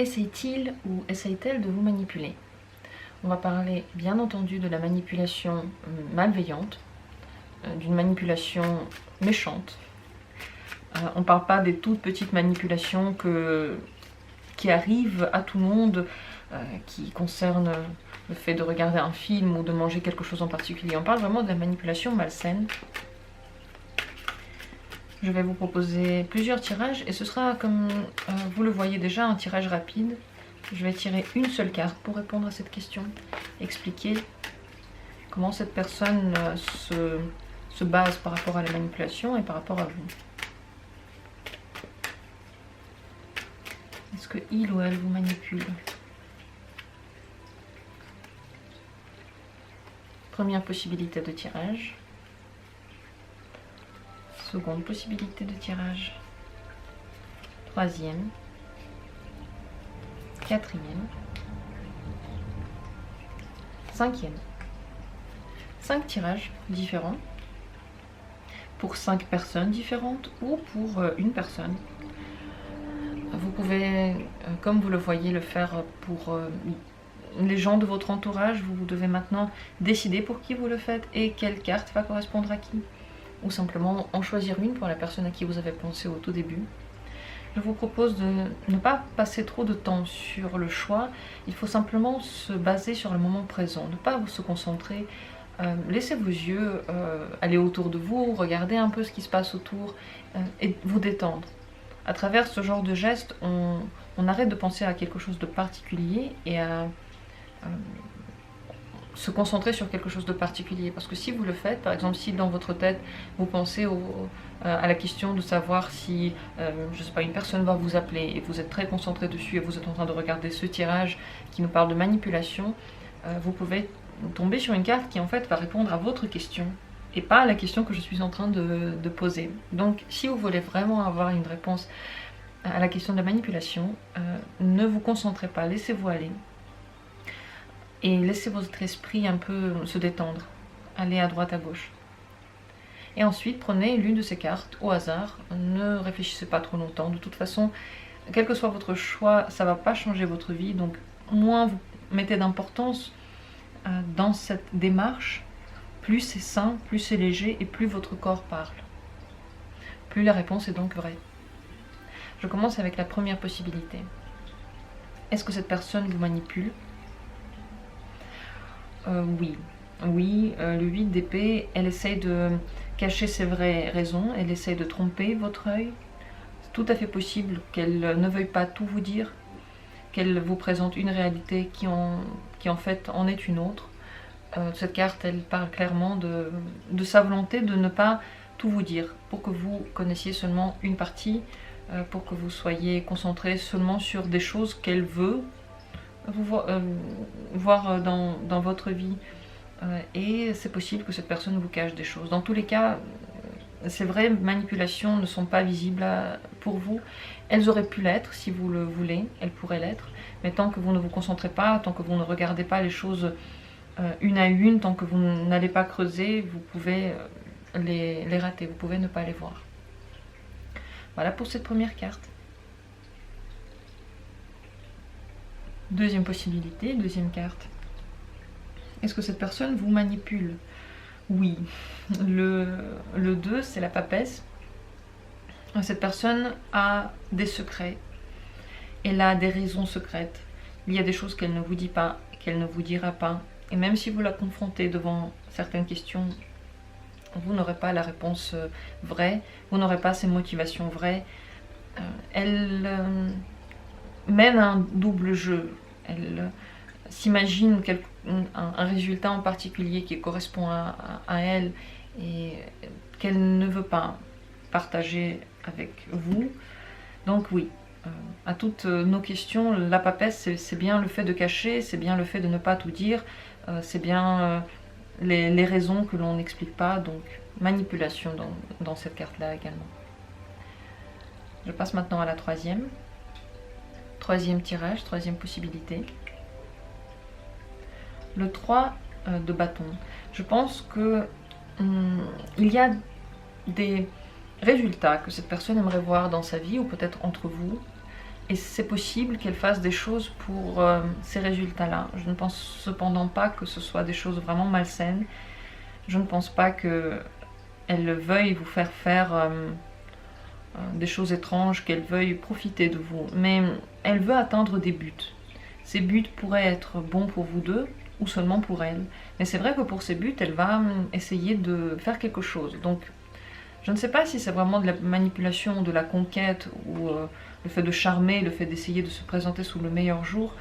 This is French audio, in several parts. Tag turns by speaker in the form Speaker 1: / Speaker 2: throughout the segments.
Speaker 1: essaye-t-il ou essaye-t-elle de vous manipuler? On va parler bien entendu de la manipulation malveillante, d'une manipulation méchante. On ne parle pas des toutes petites manipulations qui arrivent à tout le monde, qui concernent le fait de regarder un film ou de manger quelque chose en particulier. On parle vraiment de la manipulation malsaine. Je vais vous proposer plusieurs tirages et ce sera, comme vous le voyez déjà, un tirage rapide. Je vais tirer une seule carte pour répondre à cette question, expliquer comment cette personne se base par rapport à la manipulation et par rapport à vous. Est-ce que il ou elle vous manipule? Première possibilité de tirage. Seconde possibilité de tirage. Troisième. Quatrième. Cinquième. 5 tirages différents pour 5 personnes différentes ou pour une personne. Vous pouvez, comme vous le voyez, le faire pour les gens de votre entourage. Vous devez maintenant décider pour qui vous le faites et quelle carte va correspondre à qui. Ou simplement en choisir une pour la personne à qui vous avez pensé au tout début. Je vous propose de ne pas passer trop de temps sur le choix. Il faut simplement se baser sur le moment présent, ne pas se concentrer. Laissez vos yeux aller autour de vous, regardez un peu ce qui se passe autour et vous détendre. À travers ce genre de geste, on arrête de penser à quelque chose de particulier et à se concentrer sur quelque chose de particulier. Parce que si vous le faites, par exemple, si dans votre tête, vous pensez à la question de savoir si, je sais pas, une personne va vous appeler et vous êtes très concentré dessus et vous êtes en train de regarder ce tirage qui nous parle de manipulation, vous pouvez tomber sur une carte qui en fait va répondre à votre question et pas à la question que je suis en train de poser. Donc si vous voulez vraiment avoir une réponse à la question de la manipulation, ne vous concentrez pas, laissez-vous aller. Et laissez votre esprit un peu se détendre, aller à droite à gauche. Et ensuite, prenez l'une de ces cartes au hasard, ne réfléchissez pas trop longtemps. De toute façon, quel que soit votre choix, ça ne va pas changer votre vie. Donc, moins vous mettez d'importance dans cette démarche, plus c'est sain, plus c'est léger et plus votre corps parle. Plus la réponse est donc vraie. Je commence avec la première possibilité. Est-ce que cette personne vous manipule ? Oui. Oui, le 8 d'épée, elle essaye de cacher ses vraies raisons, elle essaye de tromper votre œil. C'est tout à fait possible qu'elle ne veuille pas tout vous dire, qu'elle vous présente une réalité qui en fait en est une autre. Cette carte, elle parle clairement de sa volonté de ne pas tout vous dire, pour que vous connaissiez seulement une partie, pour que vous soyez concentré seulement sur des choses qu'elle veut voir dans votre vie. Et c'est possible que cette personne vous cache des choses. Dans tous les cas, ces vraies manipulations ne sont pas visibles pour vous. Elles auraient pu l'être si vous le voulez, elles pourraient l'être. Mais tant que vous ne vous concentrez pas, tant que vous ne regardez pas les choses une à une, tant que vous n'allez pas creuser, vous pouvez les rater, vous pouvez ne pas les voir. Voilà pour cette première carte. Deuxième possibilité, deuxième carte. Est-ce que cette personne vous manipule? Oui. Le 2, c'est la papesse. Cette personne a des secrets. Elle a des raisons secrètes. Il y a des choses qu'elle ne vous dit pas, qu'elle ne vous dira pas. Et même si vous la confrontez devant certaines questions, vous n'aurez pas la réponse vraie, vous n'aurez pas ses motivations vraies. Elle mène un double jeu. Elle s'imagine un résultat en particulier qui correspond à elle et qu'elle ne veut pas partager avec vous. Donc oui, à toutes nos questions, la papesse, c'est bien le fait de cacher, c'est bien le fait de ne pas tout dire, c'est bien les raisons que l'on n'explique pas, donc manipulation dans cette carte-là également. Je passe maintenant à la troisième. Troisième tirage, troisième possibilité. Le 3 de bâton. Je pense que il y a des résultats que cette personne aimerait voir dans sa vie, ou peut-être entre vous. et c'est possible qu'elle fasse des choses pour ces résultats-là. Je ne pense cependant pas que ce soit des choses vraiment malsaines. Je ne pense pas qu'elle veuille vous faire faire des choses étranges, qu'elle veuille profiter de vous. Mais elle veut atteindre des buts. Ces buts pourraient être bons pour vous deux ou seulement pour elle. Mais c'est vrai que pour ces buts, elle va essayer de faire quelque chose. Donc, je ne sais pas si c'est vraiment de la manipulation, de la conquête, ou le fait de charmer, le fait d'essayer de se présenter sous le meilleur jour.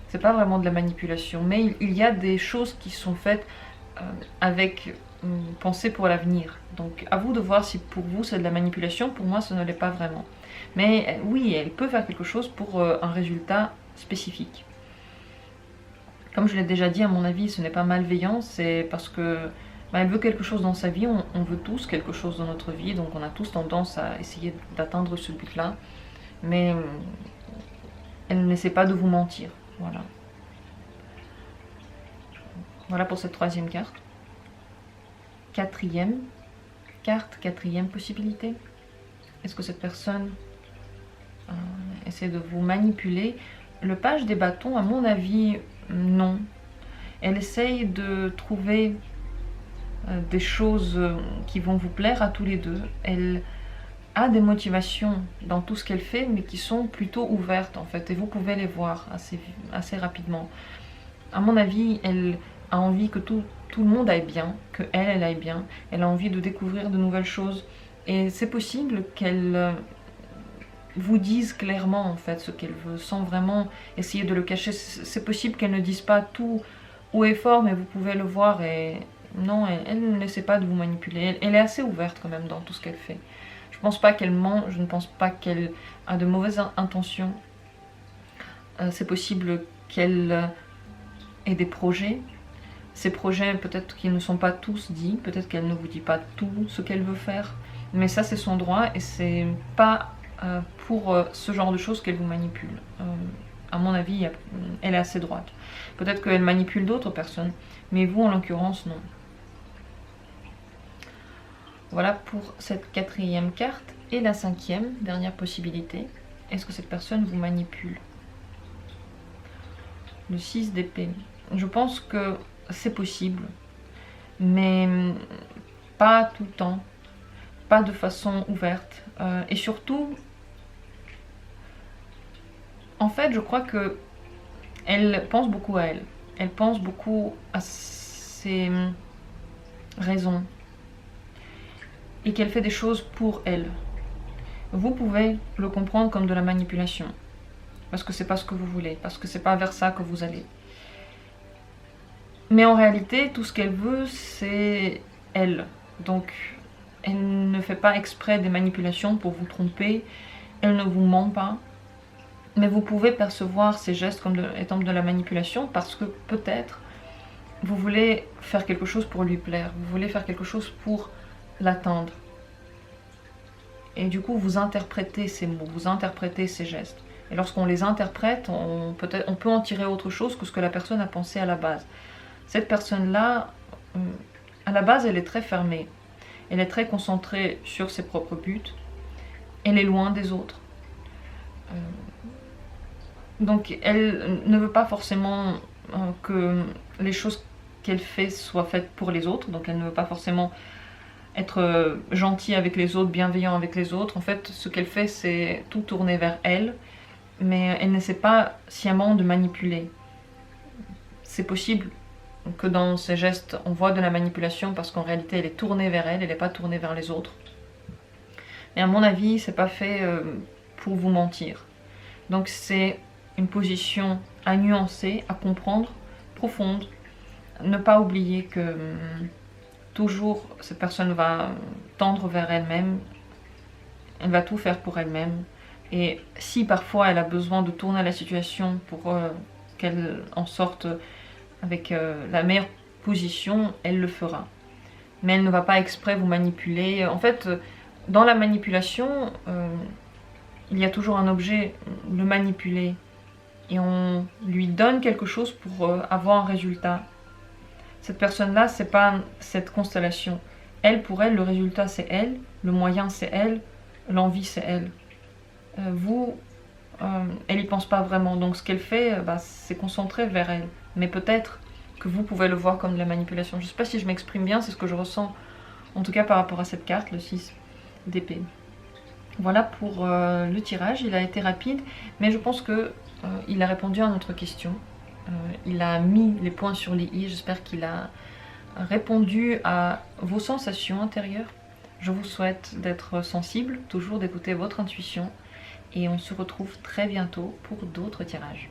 Speaker 1: C'est pas vraiment de la manipulation. Mais il y a des choses qui sont faites avec pensée pour l'avenir. Donc, à vous de voir si pour vous c'est de la manipulation. Pour moi, ce ne l'est pas vraiment. Mais oui, elle peut faire quelque chose pour un résultat spécifique. Comme je l'ai déjà dit, à mon avis, ce n'est pas malveillant, c'est parce que elle veut quelque chose dans sa vie, on veut tous quelque chose dans notre vie, donc on a tous tendance à essayer d'atteindre ce but-là, mais elle n'essaie pas de vous mentir, voilà. Voilà pour cette troisième carte. Quatrième carte, quatrième possibilité. Est-ce que cette personne essaie de vous manipuler? Le page des bâtons, à mon avis, non. Elle essaye de trouver des choses qui vont vous plaire à tous les deux. Elle a des motivations dans tout ce qu'elle fait, mais qui sont plutôt ouvertes en fait, et vous pouvez les voir assez rapidement. À mon avis, elle a envie que tout le monde aille bien, que elle aille bien. Elle a envie de découvrir de nouvelles choses, et c'est possible qu'elle vous dise clairement en fait ce qu'elle veut, sans vraiment essayer de le cacher. C'est possible qu'elle ne dise pas tout haut et fort, mais vous pouvez le voir, et non, elle n'essaie pas de vous manipuler. Elle est assez ouverte quand même dans tout ce qu'elle fait. Je ne pense pas qu'elle ment, je ne pense pas qu'elle a de mauvaises intentions. C'est possible qu'elle ait des projets. Ces projets, peut-être qu'ils ne sont pas tous dits, peut-être qu'elle ne vous dit pas tout ce qu'elle veut faire, mais ça c'est son droit, et c'est pas pour ce genre de choses qu'elle vous manipule. À mon avis, elle est assez droite. Peut-être qu'elle manipule d'autres personnes, mais vous en l'occurrence non. Voilà pour cette quatrième carte. Et la cinquième, dernière possibilité. Est-ce que cette personne vous manipule? Le 6 d'épée. Je pense que c'est possible, mais pas tout le temps, pas de façon ouverte. Et surtout, en fait, je crois que elle pense beaucoup à elle. Elle pense beaucoup à ses raisons. Et qu'elle fait des choses pour elle. Vous pouvez le comprendre comme de la manipulation. Parce que c'est pas ce que vous voulez. Parce que c'est pas vers ça que vous allez. Mais en réalité, tout ce qu'elle veut, c'est elle. Donc, elle ne fait pas exprès des manipulations pour vous tromper. Elle ne vous ment pas. Mais vous pouvez percevoir ces gestes comme étant de la manipulation parce que peut-être vous voulez faire quelque chose pour lui plaire. Vous voulez faire quelque chose pour l'atteindre. Et du coup, vous interprétez ces mots, vous interprétez ces gestes. Et lorsqu'on les interprète, on peut en tirer autre chose que ce que la personne a pensé à la base. Cette personne-là, à la base, elle est très fermée. Elle est très concentrée sur ses propres buts. Elle est loin des autres. Donc, elle ne veut pas forcément que les choses qu'elle fait soient faites pour les autres. Donc, elle ne veut pas forcément être gentille avec les autres, bienveillant avec les autres. En fait, ce qu'elle fait, c'est tout tourner vers elle, mais elle n'essaie pas sciemment de manipuler. C'est possible que dans ses gestes, on voit de la manipulation parce qu'en réalité, elle est tournée vers elle n'est pas tournée vers les autres. Mais à mon avis, c'est pas fait pour vous mentir. Donc c'est une position à nuancer, à comprendre, profonde. Ne pas oublier que toujours, cette personne va tendre vers elle-même, elle va tout faire pour elle-même. Et si parfois elle a besoin de tourner la situation pour qu'elle en sorte avec la meilleure position, elle le fera. Mais elle ne va pas exprès vous manipuler. En fait, dans la manipulation, il y a toujours un objet, le manipuler. Et on lui donne quelque chose pour avoir un résultat. Cette personne-là, c'est pas cette constellation. Elle, pour elle, le résultat c'est elle, le moyen c'est elle, l'envie c'est elle. Vous, elle n'y pense pas vraiment. Donc ce qu'elle fait, c'est concentrer vers elle. Mais peut-être que vous pouvez le voir comme de la manipulation. Je ne sais pas si je m'exprime bien, c'est ce que je ressens, en tout cas par rapport à cette carte, le 6 d'épée. Voilà pour le tirage, il a été rapide, mais je pense que il a répondu à notre question. Il a mis les points sur les i, j'espère qu'il a répondu à vos sensations intérieures. Je vous souhaite d'être sensible, toujours d'écouter votre intuition, et on se retrouve très bientôt pour d'autres tirages.